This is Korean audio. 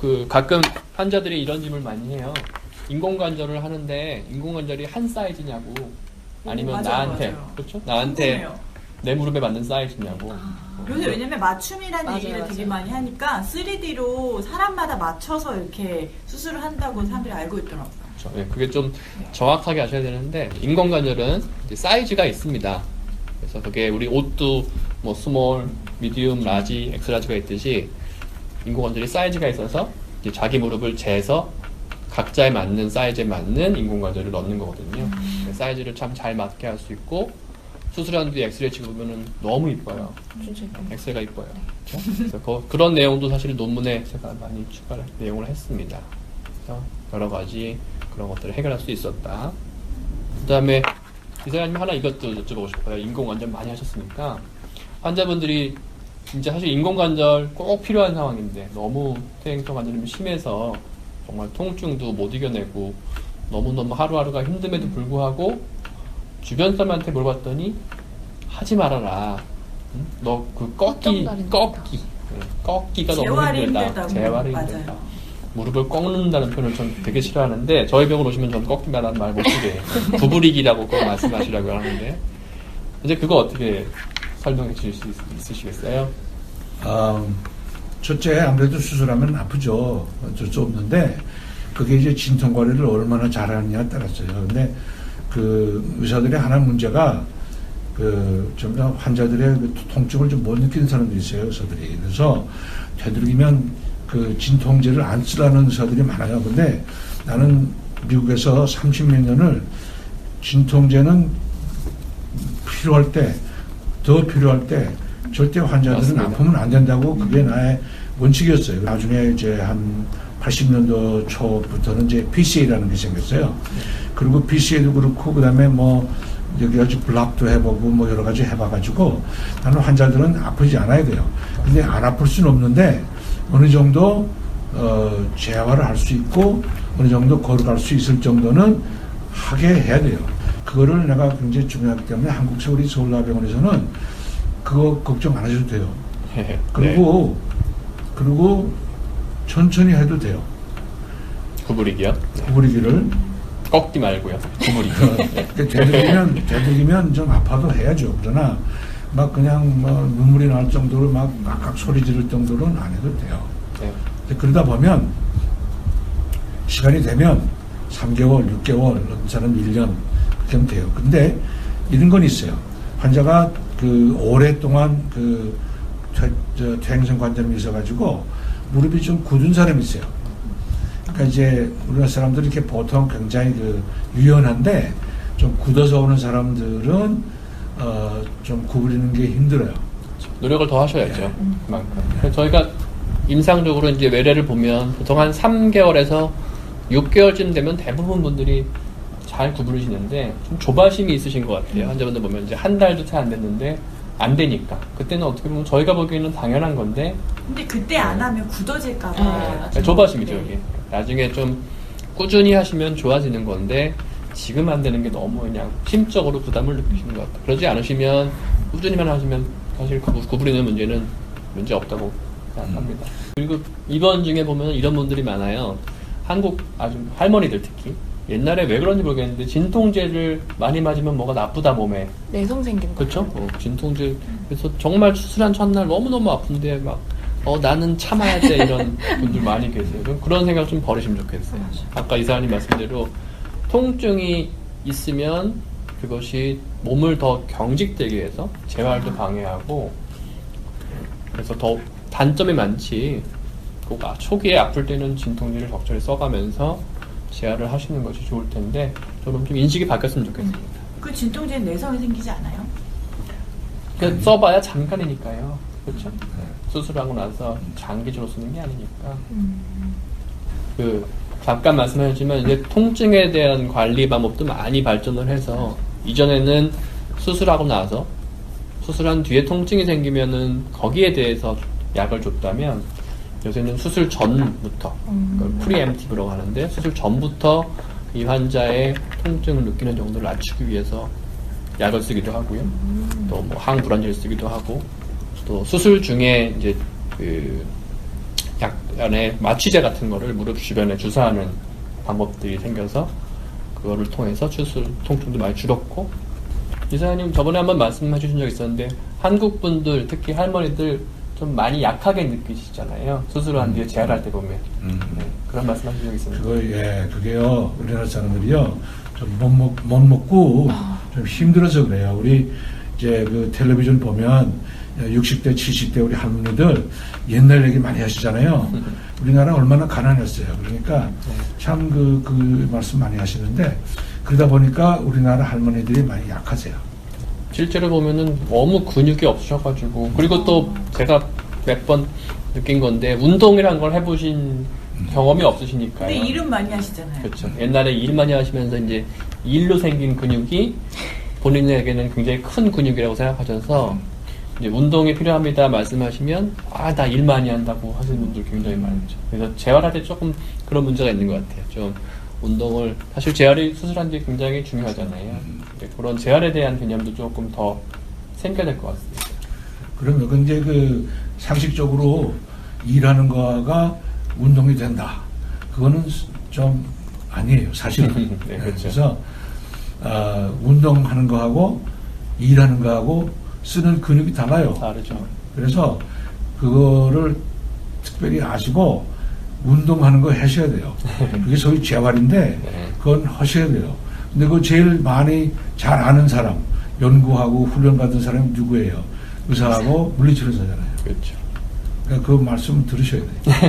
그 가끔 환자들이 이런 질문을 많이 해요. 인공관절을 하는데 인공관절이 한 사이즈냐고 아니면 나한테 그렇죠? 나한테 궁금해요. 내 무릎에 맞는 사이즈냐고. 요새 왜냐면 맞춤이라는 맞아요, 얘기를 되게 맞아요. 많이 하니까 3D로 사람마다 맞춰서 이렇게 수술을 한다고 사람들이 알고 있더라고요. 그렇죠. 예, 그게 좀 정확하게 아셔야 되는데 인공관절은 이제 사이즈가 있습니다. 그래서 그게 우리 옷도 뭐 스몰, 미디움, 라지, 엑스라지가 있듯이 인공관절이 사이즈가 있어서 이제 자기 무릎을 재서 각자에 맞는 사이즈에 맞는 인공관절을 넣는 거거든요. 사이즈를 참 잘 맞게 할 수 있고 수술한 뒤에 엑스레이 찍어보면 너무 이뻐요. 진짜 엑스레이가 이뻐요. 그렇죠? 그래서 그런 내용도 사실 논문에 제가 많이 추가 내용을 했습니다. 그래서 여러 가지 그런 것들을 해결할 수 있었다. 그 다음에 이사장님 하나 이것도 여쭤보고 싶어요. 인공관절 많이 하셨으니까 환자분들이 진짜 사실 인공관절 꼭 필요한 상황인데 너무 퇴행성 관절염이 심해서 정말 통증도 못 이겨내고 너무너무 하루하루가 힘듦에도 불구하고 주변 사람한테 물어봤더니 하지 말아라. 응? 너 그 꺾기가 너무 재활이 힘들다. 힘들다고. 재활이 맞아요. 힘들다. 무릎을 꺾는다는 표현을 전 되게 싫어하는데 저희 병원 오시면 저는 꺾기라는 말 못 쓰게 구부리기라고 꼭 말씀하시라고 하는데 이제 그거 어떻게 설명해 주실 수 있으시겠어요? 첫째 아무래도 수술하면 아프죠. 어쩔 수 없는데 그게 이제 진통 관리를 얼마나 잘하느냐에 따랐어요. 근데 그 의사들의 하나 문제가 좀 더 환자들의 그 통증을 좀 못 느끼는 사람들이 있어요, 의사들이. 그래서 되도록이면 그 진통제를 안 쓰라는 의사들이 많아요. 근데 나는 미국에서 30몇 년을 진통제는 필요할 때, 더 필요할 때 절대 환자들은 맞습니다. 아프면 안 된다고 그게 나의 원칙이었어요. 나중에 이제 한 80년도 초부터는 이제 PCA라는 게 생겼어요. 그리고 PCA도 그렇고 그다음에 뭐 여기 아주 블락도 해보고 뭐 여러 가지 해봐가지고 나는 환자들은 아프지 않아야 돼요. 근데 안 아플 수는 없는데 어느 정도 재활을 할 수 있고 어느 정도 걸어갈 수 있을 정도는 하게 해야 돼요. 그거를 내가 굉장히 중요하기 때문에 한국세우리 서울대병원에서는 그거 걱정 안 하셔도 돼요. 그리고 천천히 해도 돼요. 구부리기요? 구부리기를 꺾기 말고요. 구부리기. 되도록이면 좀 아파도 해야죠. 그러나 막 그냥 뭐 눈물이 날 정도로 막 깍깍 소리 지를 정도로는 안 해도 돼요. 네. 그러다 보면 시간이 되면 3개월, 6개월, 어떤 사람 1년 그렇게 하면 돼요. 근데 이런 건 있어요. 환자가 그 오랫동안 그 퇴행성 관절염이 있어가지고 무릎이 좀 굳은 사람이 있어요. 그러니까 이제 우리나라 사람들이 이렇게 보통 굉장히 그 유연한데 좀 굳어서 오는 사람들은 좀 구부리는 게 힘들어요. 노력을 더 하셔야죠. 그만큼. 그래서 저희가 임상적으로 이제 외래를 보면 보통 한 3개월에서 6개월쯤 되면 대부분 분들이 잘 구부리시는데 좀 조바심이 있으신 것 같아요. 환자분들 보면 이제 한 달도 채 안 됐는데 안 되니까. 그때는 어떻게 보면 저희가 보기에는 당연한 건데 근데 그때 안 하면 굳어질까봐. 조바심이죠, 네. 이게. 나중에 좀 꾸준히 하시면 좋아지는 건데 지금 안 되는 게 너무 그냥 심적으로 부담을 느끼시는 것 같아요. 그러지 않으시면 꾸준히만 하시면 사실 구부리는 문제는 문제 없다고 생각합니다. 그리고 입원 중에 보면 이런 분들이 많아요. 한국 아주 할머니들 특히 옛날에 왜 그런지 모르겠는데 진통제를 많이 맞으면 뭐가 나쁘다 몸에. 내성 생긴 거. 그렇죠? 진통제. 그래서 정말 수술한 첫날 너무너무 아픈데 막 나는 참아야 돼 이런 분들 많이 계세요. 그런 생각 좀 버리시면 좋겠어요. 아까 이사장님 말씀대로 통증이 있으면 그것이 몸을 더 경직되게 해서 재활도 방해하고 그래서 더 단점이 많지. 꼭 초기에 아플 때는 진통제를 적절히 써가면서 재활을 하시는 것이 좋을 텐데 좀 인식이 바뀌었으면 좋겠습니다. 그 진통제는 내성이 생기지 않아요? 그 써봐야 잠깐이니까요. 그렇죠? 수술하고 나서 장기적으로 쓰는 게 아니니까. 잠깐 말씀하셨지만 이제 통증에 대한 관리 방법도 많이 발전을 해서 이전에는 수술하고 나서 수술한 뒤에 통증이 생기면은 거기에 대해서 약을 줬다면 요새는 수술 전부터 프리엠티브라고 하는데 수술 전부터 이 환자의 통증을 느끼는 정도를 낮추기 위해서 약을 쓰기도 하고요. 또 뭐 항불안제를 쓰기도 하고 또 수술 중에 이제 그 약간의 마취제 같은 거를 무릎 주변에 주사하는 방법들이 생겨서 그거를 통해서 추술 통증도 많이 줄었고, 이사님 저번에 한번 말씀해 주신 적 있었는데 한국 분들 특히 할머니들 좀 많이 약하게 느끼시잖아요. 수술한 뒤에 재활할 때 보면. 네, 그런 말씀 하신 적 있었는데. 그게요, 우리나라 사람들이요, 좀 못 먹고 좀 힘들어서 그래요. 우리 이제 그 텔레비전 보면 60대, 70대 우리 할머니들 옛날 얘기 많이 하시잖아요. 우리나라 얼마나 가난했어요. 그러니까 참 그 말씀 많이 하시는데, 그러다 보니까 우리나라 할머니들이 많이 약하세요. 실제로 보면은 너무 근육이 없으셔가지고, 그리고 또 제가 몇 번 느낀 건데 운동이란 걸 해보신 경험이 없으시니까요. 근데 일은 많이 하시잖아요. 그렇죠. 옛날에 일 많이 하시면서 이제 일로 생긴 근육이 본인에게는 굉장히 큰 근육이라고 생각하셔서 이제 운동이 필요합니다 말씀하시면 나 일 많이 한다고 하시는 분들 굉장히 많죠. 그래서 재활할 때 조금 그런 문제가 있는 것 같아요. 좀 운동을, 사실 재활이 수술한 게 굉장히 중요하잖아요. 그런 재활에 대한 개념도 조금 더 생겨야 될 것 같습니다. 그러면 근데 그 상식적으로 일하는 거가 운동이 된다. 그거는 좀 아니에요, 사실은. 네, 그렇죠. 그래서 운동하는 거하고 일하는 거하고 쓰는 근육이 달라요. 다르죠. 그래서 그거를 특별히 아시고 운동하는 거 하셔야 돼요. 그게 소위 재활인데 그건 하셔야 돼요. 근데 그 제일 많이 잘 아는 사람, 연구하고 훈련 받은 사람이 누구예요? 의사하고 물리치료사잖아요. 그렇죠. 그러니까 그 말씀 들으셔야 돼요.